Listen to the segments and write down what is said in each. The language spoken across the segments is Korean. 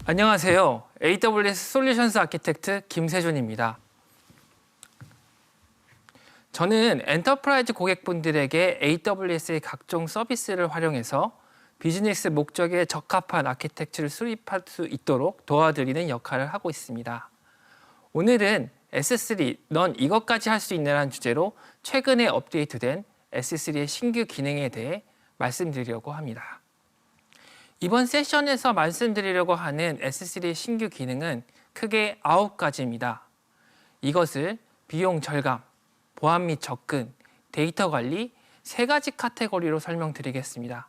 안녕하세요. AWS 솔루션스 아키텍트 김세준입니다. 저는 엔터프라이즈 고객분들에게 AWS의 각종 서비스를 활용해서 비즈니스 목적에 적합한 아키텍처를 수립할 수 있도록 도와드리는 역할을 하고 있습니다. 오늘은 S3, 넌 이것까지 할 수 있냐는 주제로 최근에 업데이트된 S3의 신규 기능에 대해 말씀드리려고 합니다. 이번 세션에서 말씀드리려고 하는 S3의 신규 기능은 크게 9가지입니다. 이것을 비용 절감, 보안 및 접근, 데이터 관리 3가지 카테고리로 설명드리겠습니다.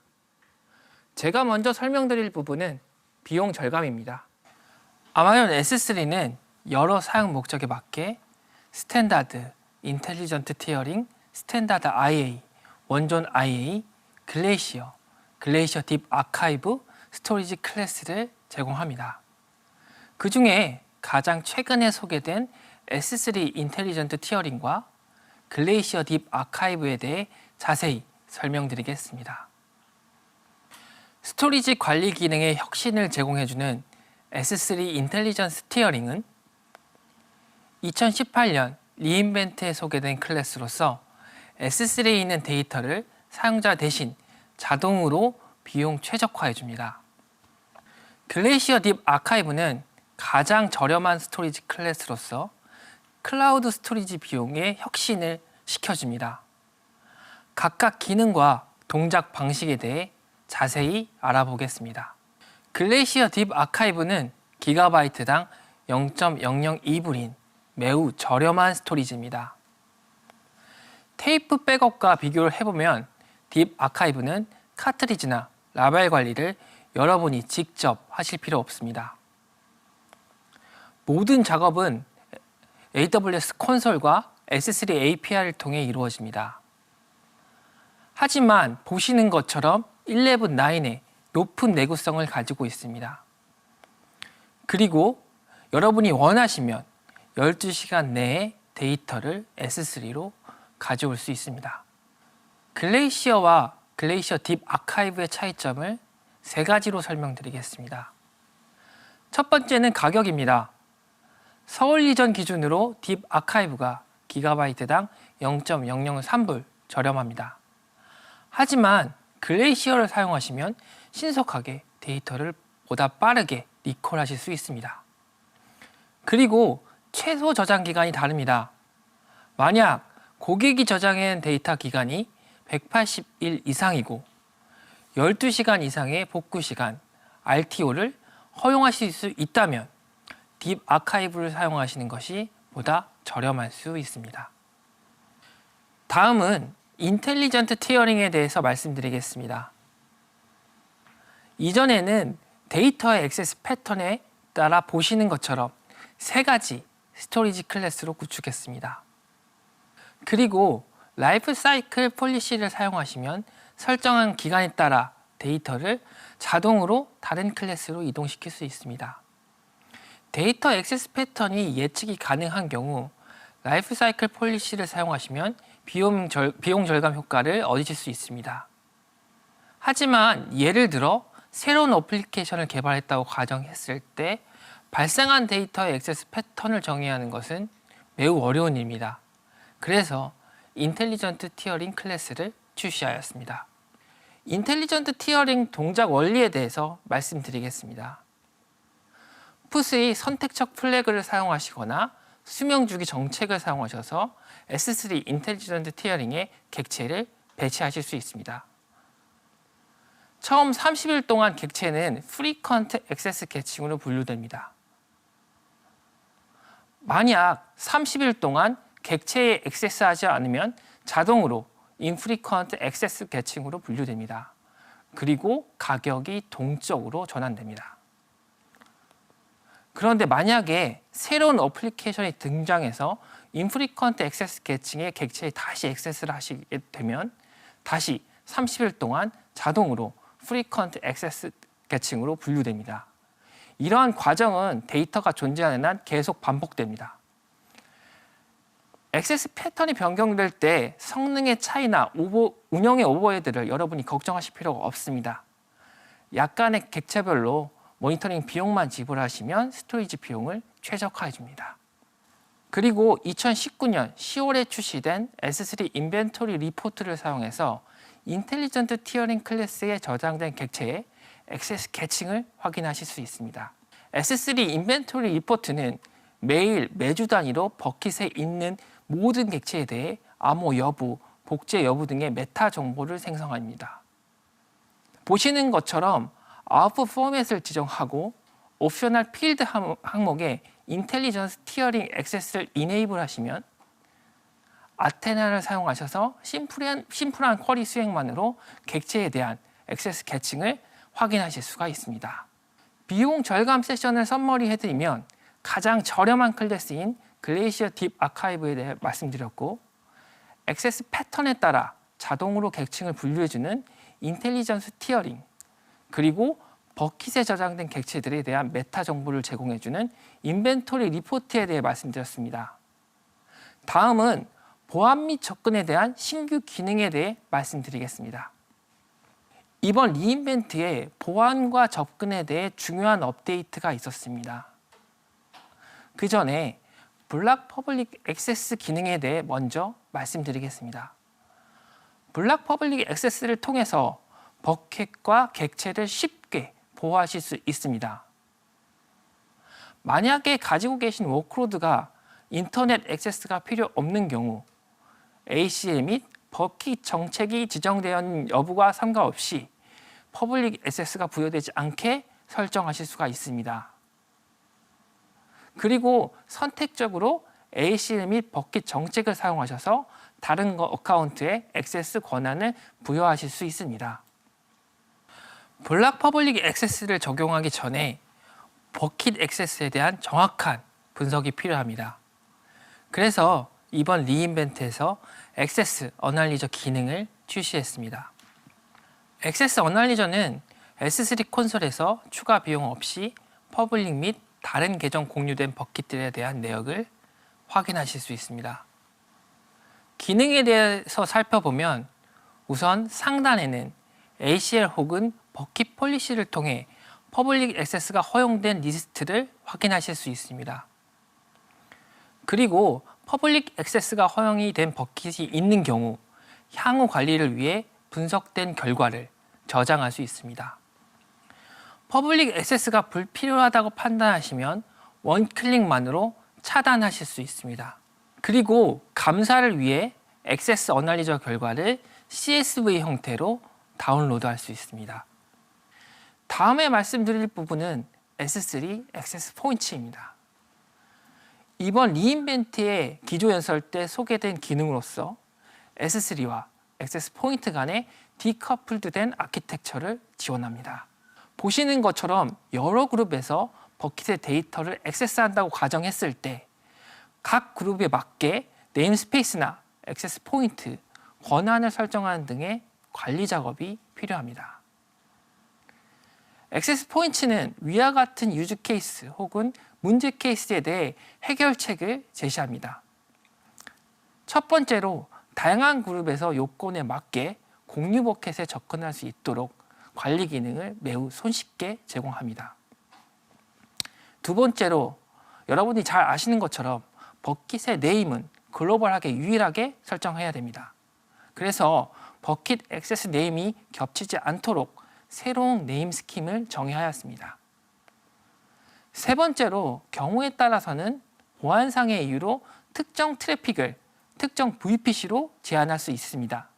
제가 먼저 설명드릴 부분은 비용 절감입니다. 아마존 S3는 여러 사용 목적에 맞게 스탠다드, 인텔리전트 티어링, 스탠다드 IA, 원존 IA, 글레이시어, 글레이시어 딥 아카이브, 스토리지 클래스를 제공합니다. 그 중에 가장 최근에 소개된 S3 인텔리전트 티어링과 글레이시어 딥 아카이브에 대해 자세히 설명드리겠습니다. 스토리지 관리 기능의 혁신을 제공해주는 S3 인텔리전스 티어링은 2018년 리인벤트에 소개된 클래스로서 S3에 있는 데이터를 사용자 대신 자동으로 비용 최적화해줍니다. 글레이시어 딥 아카이브는 가장 저렴한 스토리지 클래스로서 클라우드 스토리지 비용의 혁신을 시켜줍니다. 각각 기능과 동작 방식에 대해 자세히 알아보겠습니다. 글레이시어 딥 아카이브는 기가바이트당 0.002불인 매우 저렴한 스토리지입니다. 테이프 백업과 비교를 해보면 딥 아카이브는 카트리지나 라벨 관리를 여러분이 직접 하실 필요 없습니다. 모든 작업은 AWS 콘솔과 S3 API를 통해 이루어집니다. 하지만 보시는 것처럼 11.9의 높은 내구성을 가지고 있습니다. 그리고 여러분이 원하시면 12시간 내에 데이터를 S3로 가져올 수 있습니다. 글레이시어와 글레이시어 딥 아카이브의 차이점을 3가지로 설명드리겠습니다. 첫 번째는 가격입니다. 서울 이전 기준으로 딥 아카이브가 기가바이트당 0.003불 저렴합니다. 하지만 글레이시어를 사용하시면 신속하게 데이터를 보다 빠르게 리콜하실 수 있습니다. 그리고 최소 저장 기간이 다릅니다. 만약 고객이 저장한 데이터 기간이 180일 이상이고 12시간 이상의 복구 시간 RTO를 허용하실 수 있다면 딥 아카이브를 사용하시는 것이 보다 저렴할 수 있습니다. 다음은 인텔리전트 티어링에 대해서 말씀드리겠습니다. 이전에는 데이터의 액세스 패턴에 따라 보시는 것처럼 3가지 스토리지 클래스로 구축했습니다. 그리고 라이프 사이클 폴리시를 사용하시면 설정한 기간에 따라 데이터를 자동으로 다른 클래스로 이동시킬 수 있습니다. 데이터 액세스 패턴이 예측이 가능한 경우 라이프 사이클 폴리시를 사용하시면 비용 절감 효과를 얻으실 수 있습니다. 하지만 예를 들어 새로운 어플리케이션을 개발했다고 가정했을 때 발생한 데이터의 액세스 패턴을 정의해야 하는 것은 매우 어려운 일입니다. 그래서 인텔리전트 티어링 클래스를 출시하였습니다. 인텔리전트 티어링 동작 원리에 대해서 말씀드리겠습니다. 푸스의 선택적 플래그를 사용하시거나 수명주기 정책을 사용하셔서 S3 인텔리전트 티어링의 객체를 배치하실 수 있습니다. 처음 30일 동안 객체는 프리퀀트 액세스 계층으로 분류됩니다. 만약 30일 동안 객체에 액세스하지 않으면 자동으로 인프리퀀트 액세스 계층으로 분류됩니다. 그리고 가격이 동적으로 전환됩니다. 그런데 만약에 새로운 어플리케이션이 등장해서 인프리퀀트 액세스 계층의 객체에 다시 액세스를 하시게 되면 다시 30일 동안 자동으로 프리퀀트 액세스 계층으로 분류됩니다. 이러한 과정은 데이터가 존재하는 한 계속 반복됩니다. 액세스 패턴이 변경될 때 성능의 차이나 운영의 오버헤드를 여러분이 걱정하실 필요가 없습니다. 약간의 객체별로 모니터링 비용만 지불하시면 스토리지 비용을 최적화해 줍니다. 그리고 2019년 10월에 출시된 S3 인벤토리 리포트를 사용해서 인텔리전트 티어링 클래스에 저장된 객체의 액세스 계층을 확인하실 수 있습니다. S3 인벤토리 리포트는 매주 단위로 버킷에 있는 모든 객체에 대해 암호 여부, 복제 여부 등의 메타 정보를 생성합니다. 보시는 것처럼 아웃풋 포맷을 지정하고 옵셔널 필드 항목에 인텔리전스 티어링 액세스를 이네이블 하시면 아테나를 사용하셔서 심플한 쿼리 수행만으로 객체에 대한 액세스 계층을 확인하실 수가 있습니다. 비용 절감 세션을 썸머리 해드리면 가장 저렴한 클래스인 글레이시어 딥 아카이브에 대해 말씀드렸고, 액세스 패턴에 따라 자동으로 객층을 분류해주는 인텔리전스 티어링, 그리고 버킷에 저장된 객체들에 대한 메타 정보를 제공해주는 인벤토리 리포트에 대해 말씀드렸습니다. 다음은 보안 및 접근에 대한 신규 기능에 대해 말씀드리겠습니다. 이번 리인벤트에 보안과 접근에 대해 중요한 업데이트가 있었습니다. 그 전에 블락 퍼블릭 액세스 기능에 대해 먼저 말씀드리겠습니다. 블락 퍼블릭 액세스를 통해서 버킷과 객체를 쉽게 보호하실 수 있습니다. 만약에 가지고 계신 워크로드가 인터넷 액세스가 필요 없는 경우 ACL 및 버킷 정책이 지정되어 있는 여부와 상관없이 퍼블릭 액세스가 부여되지 않게 설정하실 수가 있습니다. 그리고 선택적으로 ACL 및 버킷 정책을 사용하셔서 다른 어카운트에 액세스 권한을 부여하실 수 있습니다. 블락 퍼블릭 액세스를 적용하기 전에 버킷 액세스에 대한 정확한 분석이 필요합니다. 그래서 이번 리인벤트에서 액세스 어널리저 기능을 출시했습니다. 액세스 어널리저는 S3 콘솔에서 추가 비용 없이 퍼블릭 및 다른 계정 공유된 버킷들에 대한 내역을 확인하실 수 있습니다. 기능에 대해서 살펴보면 우선 상단에는 ACL 혹은 버킷 폴리시를 통해 퍼블릭 액세스가 허용된 리스트를 확인하실 수 있습니다. 그리고 퍼블릭 액세스가 허용이 된 버킷이 있는 경우 향후 관리를 위해 분석된 결과를 저장할 수 있습니다. 퍼블릭 액세스가 불필요하다고 판단하시면 원클릭만으로 차단하실 수 있습니다. 그리고 감사를 위해 액세스 어널리저 결과를 CSV 형태로 다운로드할 수 있습니다. 다음에 말씀드릴 부분은 S3 액세스 포인트입니다. 이번 리인벤트의 기조 연설 때 소개된 기능으로서 S3와 액세스 포인트 간의 디커플드된 아키텍처를 지원합니다. 보시는 것처럼 여러 그룹에서 버킷의 데이터를 액세스한다고 가정했을 때 각 그룹에 맞게 네임스페이스나 액세스 포인트, 권한을 설정하는 등의 관리 작업이 필요합니다. 액세스 포인트는 위와 같은 유즈 케이스 혹은 문제 케이스에 대해 해결책을 제시합니다. 첫 번째로 다양한 그룹에서 요건에 맞게 공유 버킷에 접근할 수 있도록 관리 기능을 매우 손쉽게 제공합니다. 두 번째로 여러분이 잘 아시는 것처럼 버킷의 네임은 글로벌하게 유일하게 설정해야 됩니다. 그래서 버킷 액세스 네임이 겹치지 않도록 새로운 네임 스킴을 정의하였습니다. 세 번째로 경우에 따라서는 보안상의 이유로 특정 트래픽을 특정 VPC로 제한할 수 있습니다.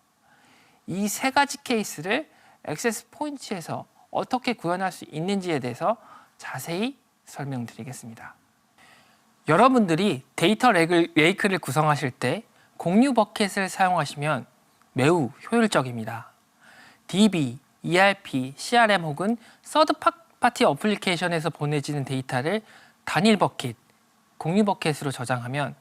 이 세 가지 케이스를 액세스 포인트에서 어떻게 구현할 수 있는지에 대해서 자세히 설명드리겠습니다. 여러분들이 데이터 레이크를 구성하실 때 공유 버킷을 사용하시면 매우 효율적입니다. DB, ERP, CRM 혹은 서드 파티 어플리케이션에서 보내지는 데이터를 단일 버킷, 공유 버킷으로 저장하면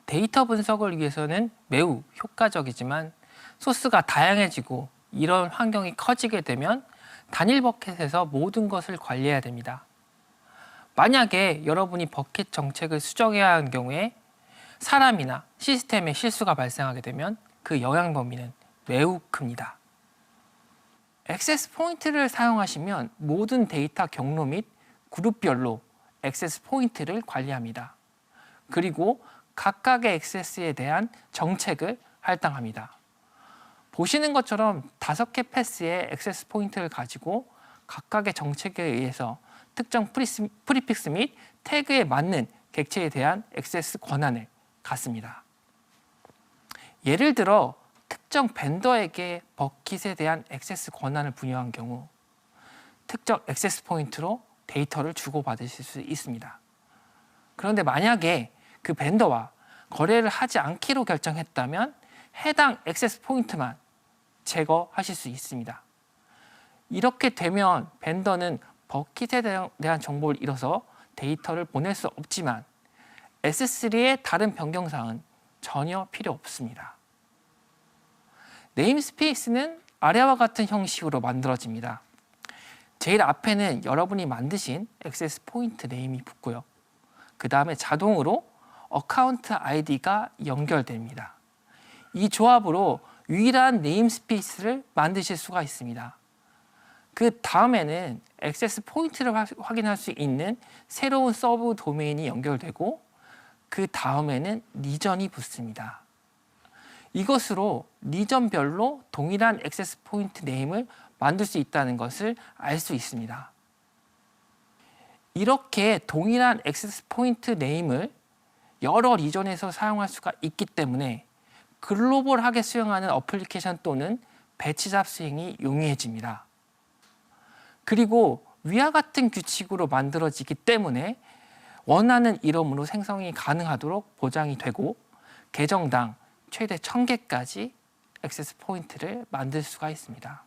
데이터 분석을 위해서는 매우 효과적이지만 소스가 다양해지고 이런 환경이 커지게 되면 단일 버킷에서 모든 것을 관리해야 됩니다. 만약에 여러분이 버킷 정책을 수정해야 하는 경우에 사람이나 시스템에 실수가 발생하게 되면 그 영향 범위는 매우 큽니다. 액세스 포인트를 사용하시면 모든 데이터 경로 및 그룹별로 액세스 포인트를 관리합니다. 그리고 각각의 액세스에 대한 정책을 할당합니다. 보시는 것처럼 5개 패스의 액세스 포인트를 가지고 각각의 정책에 의해서 특정 프리픽스 및 태그에 맞는 객체에 대한 액세스 권한을 갖습니다. 예를 들어 특정 벤더에게 버킷에 대한 액세스 권한을 부여한 경우 특정 액세스 포인트로 데이터를 주고받으실 수 있습니다. 그런데 만약에 그 벤더와 거래를 하지 않기로 결정했다면 해당 액세스 포인트만 제거하실 수 있습니다. 이렇게 되면 벤더는 버킷에 대한 정보를 잃어서 데이터를 보낼 수 없지만 S3의 다른 변경사항은 전혀 필요 없습니다. 네임스페이스는 아래와 같은 형식으로 만들어집니다. 제일 앞에는 여러분이 만드신 액세스 포인트 네임이 붙고요. 그 다음에 자동으로 어카운트 아이디가 연결됩니다. 이 조합으로 유일한 네임스페이스를 만드실 수가 있습니다. 그 다음에는 액세스 포인트를 확인할 수 있는 새로운 서브 도메인이 연결되고 그 다음에는 리전이 붙습니다. 이것으로 리전별로 동일한 액세스 포인트 네임을 만들 수 있다는 것을 알 수 있습니다. 이렇게 동일한 액세스 포인트 네임을 여러 리전에서 사용할 수가 있기 때문에 글로벌하게 수행하는 어플리케이션 또는 배치 잡수행이 용이해집니다. 그리고 위와 같은 규칙으로 만들어지기 때문에 원하는 이름으로 생성이 가능하도록 보장이 되고 계정당 최대 1000개까지 액세스 포인트를 만들 수가 있습니다.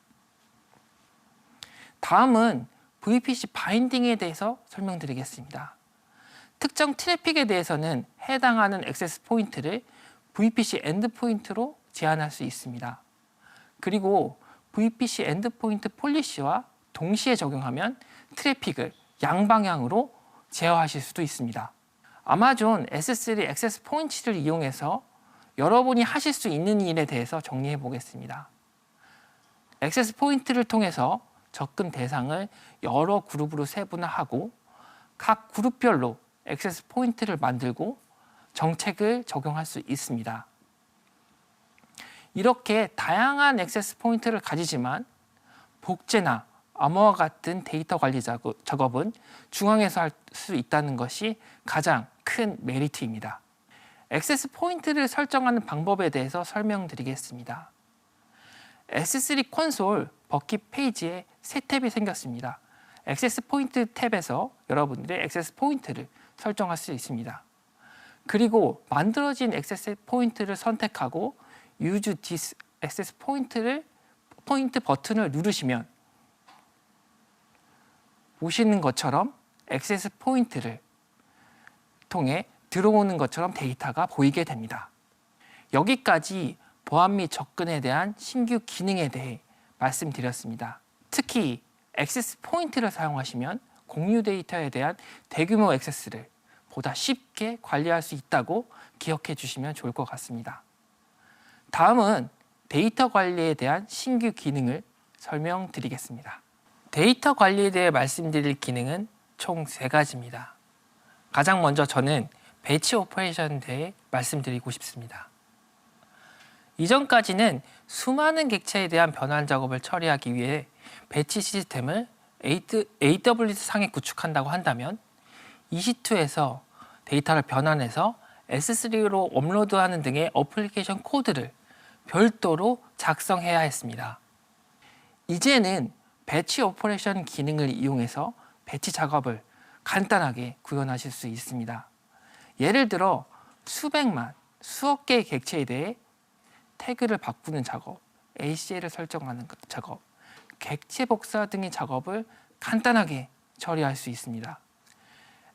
다음은 VPC 바인딩에 대해서 설명드리겠습니다. 특정 트래픽에 대해서는 해당하는 액세스 포인트를 VPC 엔드포인트로 제한할 수 있습니다. 그리고 VPC 엔드포인트 폴리시와 동시에 적용하면 트래픽을 양방향으로 제어하실 수도 있습니다. 아마존 S3 액세스 포인트를 이용해서 여러분이 하실 수 있는 일에 대해서 정리해 보겠습니다. 액세스 포인트를 통해서 접근 대상을 여러 그룹으로 세분화하고 각 그룹별로 액세스 포인트를 만들고 정책을 적용할 수 있습니다. 이렇게 다양한 액세스 포인트를 가지지만 복제나 암호와 같은 데이터 관리 작업은 중앙에서 할 수 있다는 것이 가장 큰 메리트입니다. 액세스 포인트를 설정하는 방법에 대해서 설명드리겠습니다. S3 콘솔 버킷 페이지에 새 탭이 생겼습니다. 액세스 포인트 탭에서 여러분들의 액세스 포인트를 설정할 수 있습니다. 그리고 만들어진 액세스 포인트를 선택하고 Use this 액세스 포인트 버튼을 누르시면 보시는 것처럼 액세스 포인트를 통해 들어오는 것처럼 데이터가 보이게 됩니다. 여기까지 보안 및 접근에 대한 신규 기능에 대해 말씀드렸습니다. 특히 액세스 포인트를 사용하시면 공유 데이터에 대한 대규모 액세스를 보다 쉽게 관리할 수 있다고 기억해 주시면 좋을 것 같습니다. 다음은 데이터 관리에 대한 신규 기능을 설명드리겠습니다. 데이터 관리에 대해 말씀드릴 기능은 총 3가지입니다. 가장 먼저 저는 배치 오퍼레이션에 대해 말씀드리고 싶습니다. 이전까지는 수많은 객체에 대한 변환 작업을 처리하기 위해 배치 시스템을 AWS 상에 구축한다고 한다면 EC2에서 데이터를 변환해서 S3로 업로드하는 등의 어플리케이션 코드를 별도로 작성해야 했습니다. 이제는 배치 오퍼레이션 기능을 이용해서 배치 작업을 간단하게 구현하실 수 있습니다. 예를 들어 수백만, 수억 개의 객체에 대해 태그를 바꾸는 작업, ACL을 설정하는 작업, 객체 복사 등의 작업을 간단하게 처리할 수 있습니다.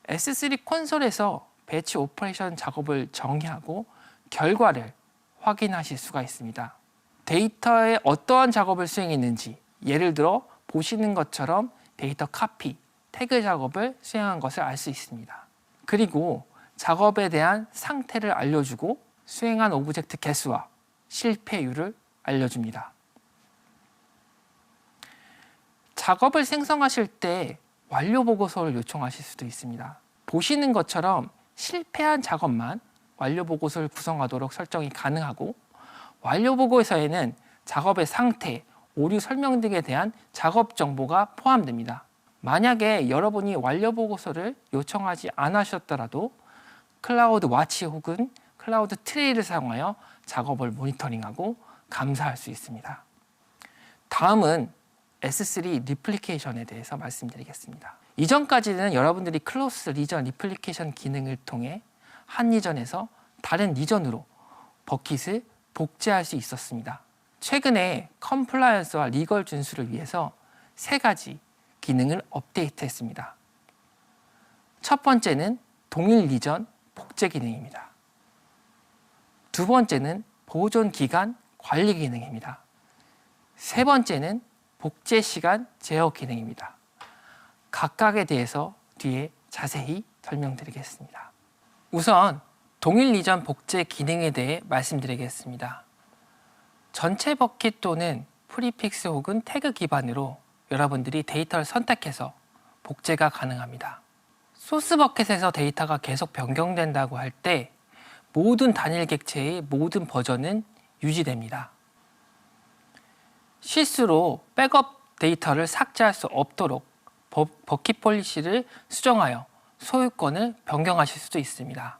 S3 콘솔에서 배치 오퍼레이션 작업을 정의하고 결과를 확인하실 수가 있습니다. 데이터에 어떠한 작업을 수행했는지, 예를 들어 보시는 것처럼 데이터 카피, 태그 작업을 수행한 것을 알 수 있습니다. 그리고 작업에 대한 상태를 알려주고 수행한 오브젝트 개수와 실패율을 알려줍니다. 작업을 생성하실 때 완료 보고서를 요청하실 수도 있습니다. 보시는 것처럼 실패한 작업만 완료 보고서를 구성하도록 설정이 가능하고, 완료 보고서에는 작업의 상태, 오류 설명 등에 대한 작업 정보가 포함됩니다. 만약에 여러분이 완료 보고서를 요청하지 않으셨더라도 클라우드 와치 혹은 클라우드 트레이를 사용하여 작업을 모니터링하고 감사할 수 있습니다. 다음은 S3 리플리케이션에 대해서 말씀드리겠습니다. 이전까지는 여러분들이 클로스 리전 리플리케이션 기능을 통해 한 리전에서 다른 리전으로 버킷을 복제할 수 있었습니다. 최근에 컴플라이언스와 리걸 준수를 위해서 3가지 기능을 업데이트했습니다. 첫 번째는 동일 리전 복제 기능입니다. 두 번째는 보존 기간 관리 기능입니다. 세 번째는 복제 시간 제어 기능입니다. 각각에 대해서 뒤에 자세히 설명드리겠습니다. 우선 동일 리전 복제 기능에 대해 말씀드리겠습니다. 전체 버킷 또는 프리픽스 혹은 태그 기반으로 여러분들이 데이터를 선택해서 복제가 가능합니다. 소스 버킷에서 데이터가 계속 변경된다고 할 때 모든 단일 객체의 모든 버전은 유지됩니다. 실수로 백업 데이터를 삭제할 수 없도록 버킷 폴리시를 수정하여 소유권을 변경하실 수도 있습니다.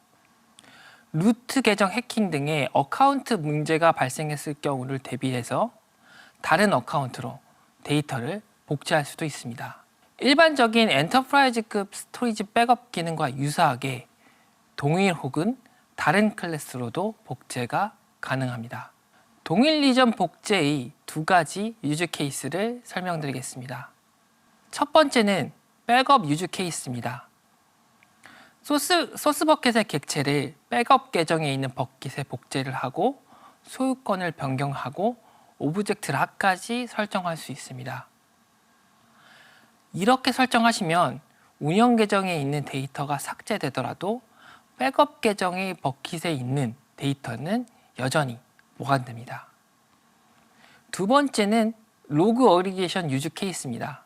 루트 계정 해킹 등의 어카운트 문제가 발생했을 경우를 대비해서 다른 어카운트로 데이터를 복제할 수도 있습니다. 일반적인 엔터프라이즈급 스토리지 백업 기능과 유사하게 동일 혹은 다른 클래스로도 복제가 가능합니다. 동일 리전 복제의 2가지 유즈 케이스를 설명드리겠습니다. 첫 번째는 백업 유즈 케이스입니다. 소스 버킷의 객체를 백업 계정에 있는 버킷에 복제를 하고 소유권을 변경하고 오브젝트 락까지 설정할 수 있습니다. 이렇게 설정하시면 운영 계정에 있는 데이터가 삭제되더라도 백업 계정의 버킷에 있는 데이터는 여전히 보관됩니다. 두 번째는 로그 어그리게이션 유즈 케이스입니다.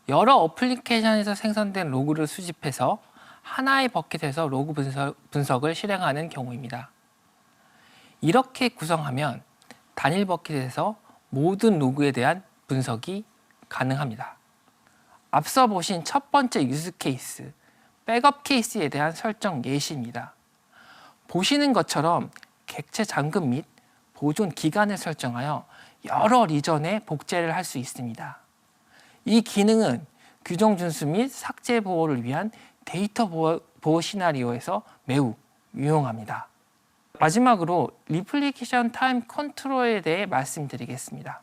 여러 어플리케이션에서 생성된 로그를 수집해서 하나의 버킷에서 로그 분석을 실행하는 경우입니다. 이렇게 구성하면 단일 버킷에서 모든 로그에 대한 분석이 가능합니다. 앞서 보신 첫 번째 유즈 케이스, 백업 케이스에 대한 설정 예시입니다. 보시는 것처럼 객체 잠금 및 보존 기간을 설정하여 여러 리전에 복제를 할 수 있습니다. 이 기능은 규정 준수 및 삭제 보호를 위한 데이터 보호 시나리오에서 매우 유용합니다. 마지막으로 리플리케이션 타임 컨트롤에 대해 말씀드리겠습니다.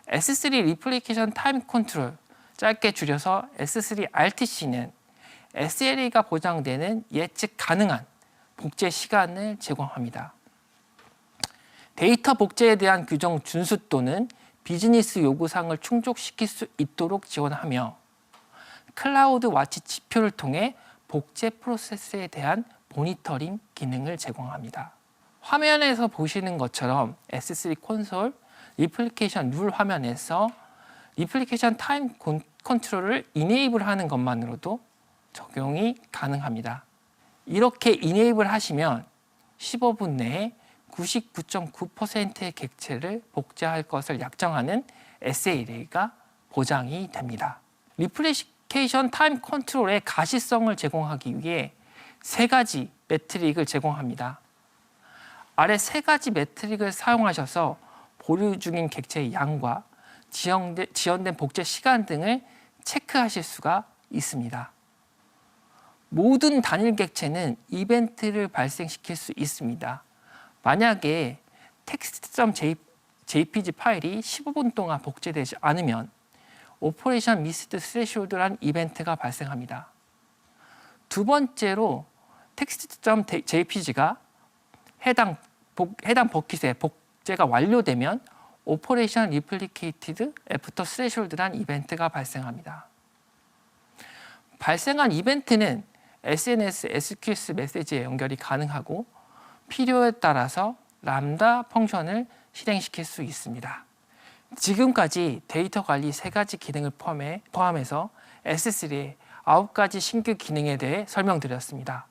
S3 리플리케이션 타임 컨트롤, 짧게 줄여서 S3 RTC는 SLA가 보장되는 예측 가능한 복제 시간을 제공합니다. 데이터 복제에 대한 규정 준수 또는 비즈니스 요구사항을 충족시킬 수 있도록 지원하며 클라우드 와치 지표를 통해 복제 프로세스에 대한 모니터링 기능을 제공합니다. 화면에서 보시는 것처럼 S3 콘솔 리플리케이션 룰 화면에서 리플리케이션 타임 컨트롤을 이네이블 하는 것만으로도 적용이 가능합니다. 이렇게 이네이블 하시면 15분 내에 99.9%의 객체를 복제할 것을 약정하는 SLA가 보장이 됩니다. 리플리케이션 타임 컨트롤의 가시성을 제공하기 위해 3가지 매트릭을 제공합니다. 아래 3가지 매트릭을 사용하셔서 보류 중인 객체의 양과 지연된 복제 시간 등을 체크하실 수가 있습니다. 모든 단일 객체는 이벤트를 발생시킬 수 있습니다. 만약에 text.jpg 파일이 15분 동안 복제되지 않으면 오퍼레이션 미스드 스레시홀드라는 이벤트가 발생합니다. 두 번째로 text.jpg가 해당 버킷의 복제가 완료되면 오퍼레이션 리플리케이티드 애프터 스레시홀드라는 이벤트가 발생합니다. 발생한 이벤트는 SNS, SQS 메시지에 연결이 가능하고 필요에 따라서 람다 펑션을 실행시킬 수 있습니다. 지금까지 데이터 관리 3가지 기능을 포함해서 S3의 9가지 신규 기능에 대해 설명드렸습니다.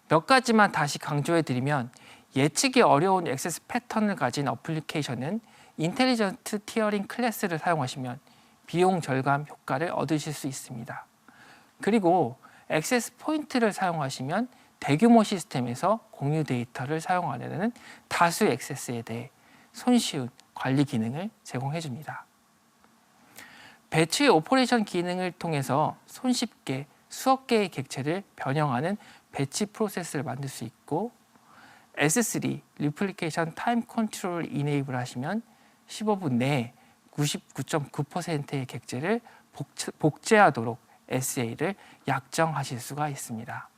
몇 가지만 다시 강조해드리면 예측이 어려운 액세스 패턴을 가진 어플리케이션은 인텔리전트 티어링 클래스를 사용하시면 비용 절감 효과를 얻으실 수 있습니다. 그리고 액세스 포인트를 사용하시면 대규모 시스템에서 공유 데이터를 사용하려는 다수 액세스에 대해 손쉬운 관리 기능을 제공해 줍니다. 배치의 오퍼레이션 기능을 통해서 손쉽게 수억 개의 객체를 변형하는 배치 프로세스를 만들 수 있고 S3 리플리케이션 타임 컨트롤을 이네이블 하시면 15분 내에 99.9%의 객체를 복제하도록 SA를 약정하실 수가 있습니다.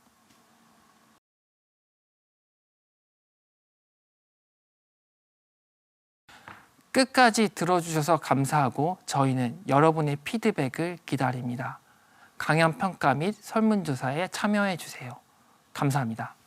끝까지 들어주셔서 감사하고 저희는 여러분의 피드백을 기다립니다. 강연 평가 및 설문조사에 참여해 주세요. 감사합니다.